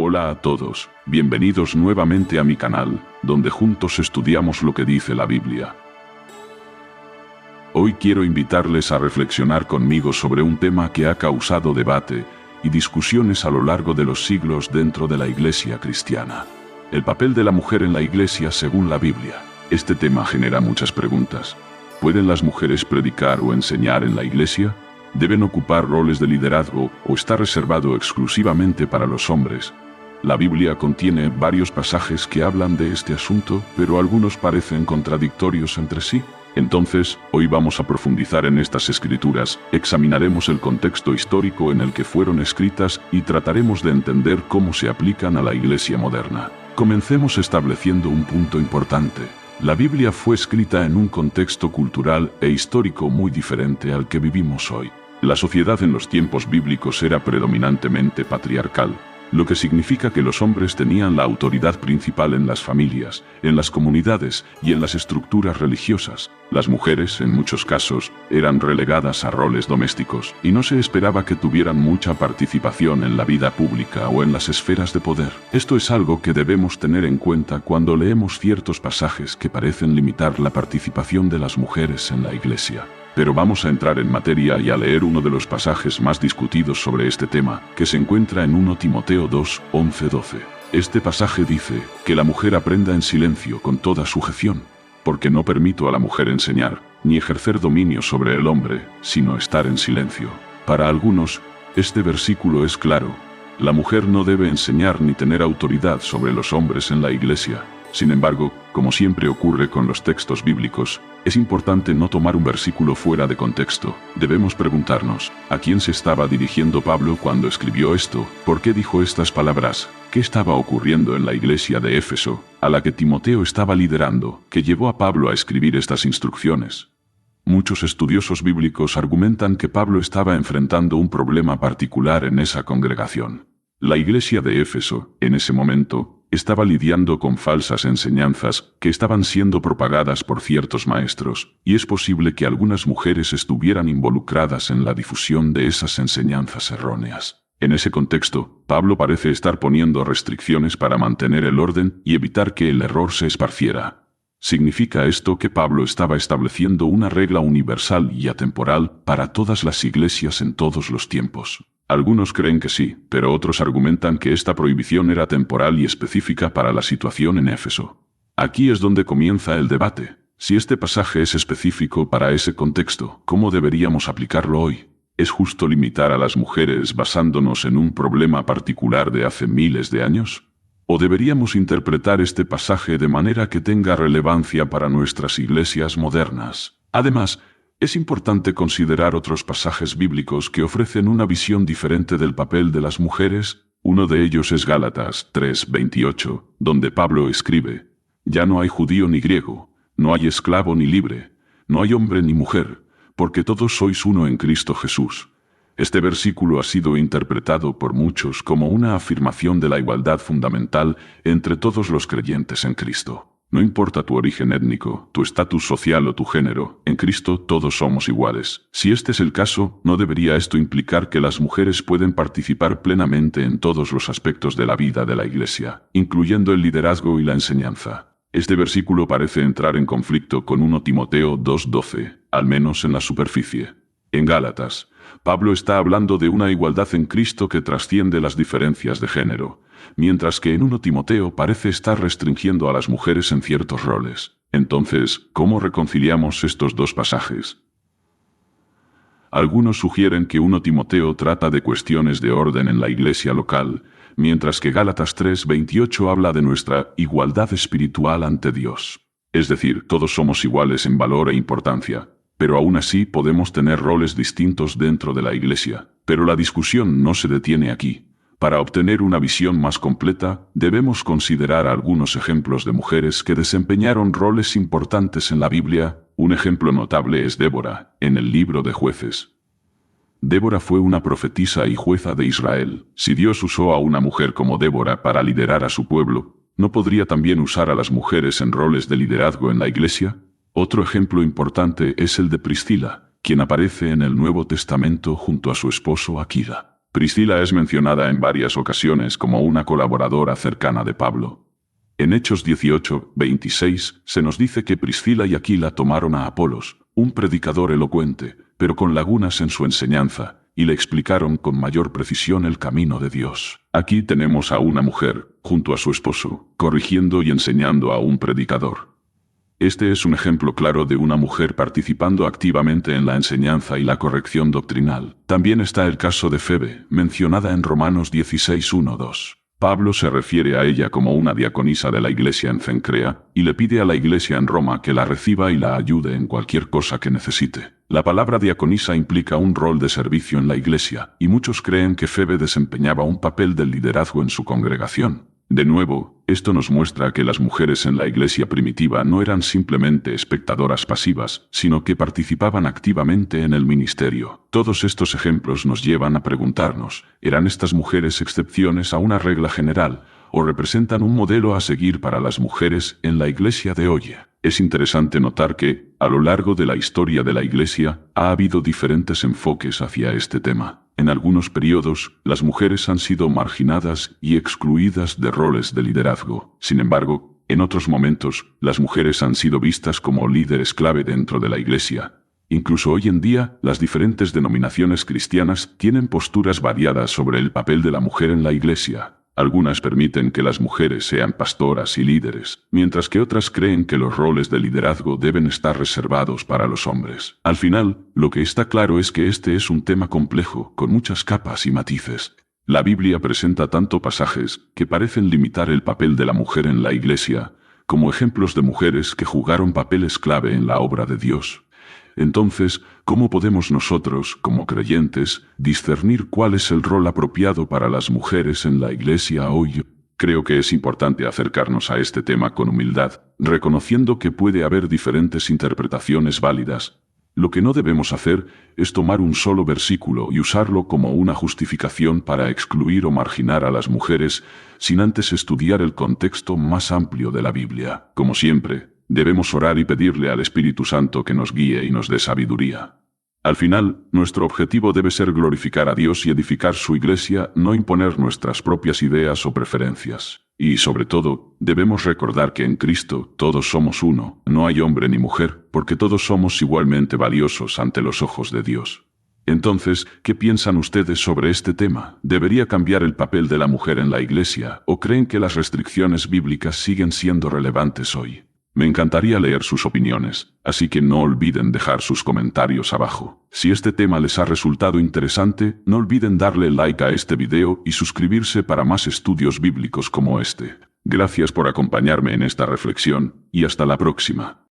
Hola a todos, bienvenidos nuevamente a mi canal, donde juntos estudiamos lo que dice la Biblia. Hoy quiero invitarles a reflexionar conmigo sobre un tema que ha causado debate y discusiones a lo largo de los siglos dentro de la Iglesia cristiana. El papel de la mujer en la Iglesia según la Biblia. Este tema genera muchas preguntas. ¿Pueden las mujeres predicar o enseñar en la Iglesia? ¿Deben ocupar roles de liderazgo o está reservado exclusivamente para los hombres? La Biblia contiene varios pasajes que hablan de este asunto, pero algunos parecen contradictorios entre sí. Entonces, hoy vamos a profundizar en estas escrituras, examinaremos el contexto histórico en el que fueron escritas y trataremos de entender cómo se aplican a la Iglesia moderna. Comencemos estableciendo un punto importante. La Biblia fue escrita en un contexto cultural e histórico muy diferente al que vivimos hoy. La sociedad en los tiempos bíblicos era predominantemente patriarcal, lo que significa que los hombres tenían la autoridad principal en las familias, en las comunidades y en las estructuras religiosas. Las mujeres, en muchos casos, eran relegadas a roles domésticos y no se esperaba que tuvieran mucha participación en la vida pública o en las esferas de poder. Esto es algo que debemos tener en cuenta cuando leemos ciertos pasajes que parecen limitar la participación de las mujeres en la Iglesia. Pero vamos a entrar en materia y a leer uno de los pasajes más discutidos sobre este tema, que se encuentra en 1 Timoteo 2, 11-12. Este pasaje dice, que la mujer aprenda en silencio con toda sujeción, porque no permito a la mujer enseñar, ni ejercer dominio sobre el hombre, sino estar en silencio. Para algunos, este versículo es claro. La mujer no debe enseñar ni tener autoridad sobre los hombres en la Iglesia. Sin embargo, como siempre ocurre con los textos bíblicos, es importante no tomar un versículo fuera de contexto. Debemos preguntarnos, ¿a quién se estaba dirigiendo Pablo cuando escribió esto? ¿Por qué dijo estas palabras? ¿Qué estaba ocurriendo en la iglesia de Éfeso, a la que Timoteo estaba liderando, que llevó a Pablo a escribir estas instrucciones? Muchos estudiosos bíblicos argumentan que Pablo estaba enfrentando un problema particular en esa congregación. La iglesia de Éfeso, en ese momento, estaba lidiando con falsas enseñanzas que estaban siendo propagadas por ciertos maestros, y es posible que algunas mujeres estuvieran involucradas en la difusión de esas enseñanzas erróneas. En ese contexto, Pablo parece estar poniendo restricciones para mantener el orden y evitar que el error se esparciera. ¿Significa esto que Pablo estaba estableciendo una regla universal y atemporal para todas las iglesias en todos los tiempos? Algunos creen que sí, pero otros argumentan que esta prohibición era temporal y específica para la situación en Éfeso. Aquí es donde comienza el debate. Si este pasaje es específico para ese contexto, ¿cómo deberíamos aplicarlo hoy? ¿Es justo limitar a las mujeres basándonos en un problema particular de hace miles de años? ¿O deberíamos interpretar este pasaje de manera que tenga relevancia para nuestras iglesias modernas? Además, es importante considerar otros pasajes bíblicos que ofrecen una visión diferente del papel de las mujeres. Uno de ellos es Gálatas 3:28, donde Pablo escribe, «Ya no hay judío ni griego, no hay esclavo ni libre, no hay hombre ni mujer, porque todos sois uno en Cristo Jesús». Este versículo ha sido interpretado por muchos como una afirmación de la igualdad fundamental entre todos los creyentes en Cristo. No importa tu origen étnico, tu estatus social o tu género, en Cristo todos somos iguales. Si este es el caso, ¿no debería esto implicar que las mujeres pueden participar plenamente en todos los aspectos de la vida de la Iglesia, incluyendo el liderazgo y la enseñanza? Este versículo parece entrar en conflicto con 1 Timoteo 2:12, al menos en la superficie. En Gálatas, Pablo está hablando de una igualdad en Cristo que trasciende las diferencias de género, mientras que en 1 Timoteo parece estar restringiendo a las mujeres en ciertos roles. Entonces, ¿cómo reconciliamos estos dos pasajes? Algunos sugieren que 1 Timoteo trata de cuestiones de orden en la iglesia local, mientras que Gálatas 3:28 habla de nuestra igualdad espiritual ante Dios. Es decir, todos somos iguales en valor e importancia, pero aún así podemos tener roles distintos dentro de la iglesia. Pero la discusión no se detiene aquí. Para obtener una visión más completa, debemos considerar algunos ejemplos de mujeres que desempeñaron roles importantes en la Biblia. Un ejemplo notable es Débora, en el libro de Jueces. Débora fue una profetisa y jueza de Israel. Si Dios usó a una mujer como Débora para liderar a su pueblo, ¿no podría también usar a las mujeres en roles de liderazgo en la iglesia? Otro ejemplo importante es el de Priscila, quien aparece en el Nuevo Testamento junto a su esposo Aquila. Priscila es mencionada en varias ocasiones como una colaboradora cercana de Pablo. En Hechos 18:26 se nos dice que Priscila y Aquila tomaron a Apolos, un predicador elocuente, pero con lagunas en su enseñanza, y le explicaron con mayor precisión el camino de Dios. Aquí tenemos a una mujer, junto a su esposo, corrigiendo y enseñando a un predicador. Este es un ejemplo claro de una mujer participando activamente en la enseñanza y la corrección doctrinal. También está el caso de Febe, mencionada en Romanos 16:1-2. Pablo se refiere a ella como una diaconisa de la iglesia en Cencrea, y le pide a la iglesia en Roma que la reciba y la ayude en cualquier cosa que necesite. La palabra diaconisa implica un rol de servicio en la iglesia, y muchos creen que Febe desempeñaba un papel de liderazgo en su congregación. De nuevo, esto nos muestra que las mujeres en la iglesia primitiva no eran simplemente espectadoras pasivas, sino que participaban activamente en el ministerio. Todos estos ejemplos nos llevan a preguntarnos, ¿eran estas mujeres excepciones a una regla general, o representan un modelo a seguir para las mujeres en la iglesia de hoy? Es interesante notar que, a lo largo de la historia de la iglesia, ha habido diferentes enfoques hacia este tema. En algunos periodos, las mujeres han sido marginadas y excluidas de roles de liderazgo. Sin embargo, en otros momentos, las mujeres han sido vistas como líderes clave dentro de la iglesia. Incluso hoy en día, las diferentes denominaciones cristianas tienen posturas variadas sobre el papel de la mujer en la iglesia. Algunas permiten que las mujeres sean pastoras y líderes, mientras que otras creen que los roles de liderazgo deben estar reservados para los hombres. Al final, lo que está claro es que este es un tema complejo, con muchas capas y matices. La Biblia presenta tanto pasajes que parecen limitar el papel de la mujer en la iglesia, como ejemplos de mujeres que jugaron papeles clave en la obra de Dios. Entonces, ¿cómo podemos nosotros, como creyentes, discernir cuál es el rol apropiado para las mujeres en la iglesia hoy? Creo que es importante acercarnos a este tema con humildad, reconociendo que puede haber diferentes interpretaciones válidas. Lo que no debemos hacer es tomar un solo versículo y usarlo como una justificación para excluir o marginar a las mujeres sin antes estudiar el contexto más amplio de la Biblia. Como siempre, debemos orar y pedirle al Espíritu Santo que nos guíe y nos dé sabiduría. Al final, nuestro objetivo debe ser glorificar a Dios y edificar su iglesia, no imponer nuestras propias ideas o preferencias. Y, sobre todo, debemos recordar que en Cristo todos somos uno, no hay hombre ni mujer, porque todos somos igualmente valiosos ante los ojos de Dios. Entonces, ¿qué piensan ustedes sobre este tema? ¿Debería cambiar el papel de la mujer en la iglesia, o creen que las restricciones bíblicas siguen siendo relevantes hoy? Me encantaría leer sus opiniones, así que no olviden dejar sus comentarios abajo. Si este tema les ha resultado interesante, no olviden darle like a este video y suscribirse para más estudios bíblicos como este. Gracias por acompañarme en esta reflexión, y hasta la próxima.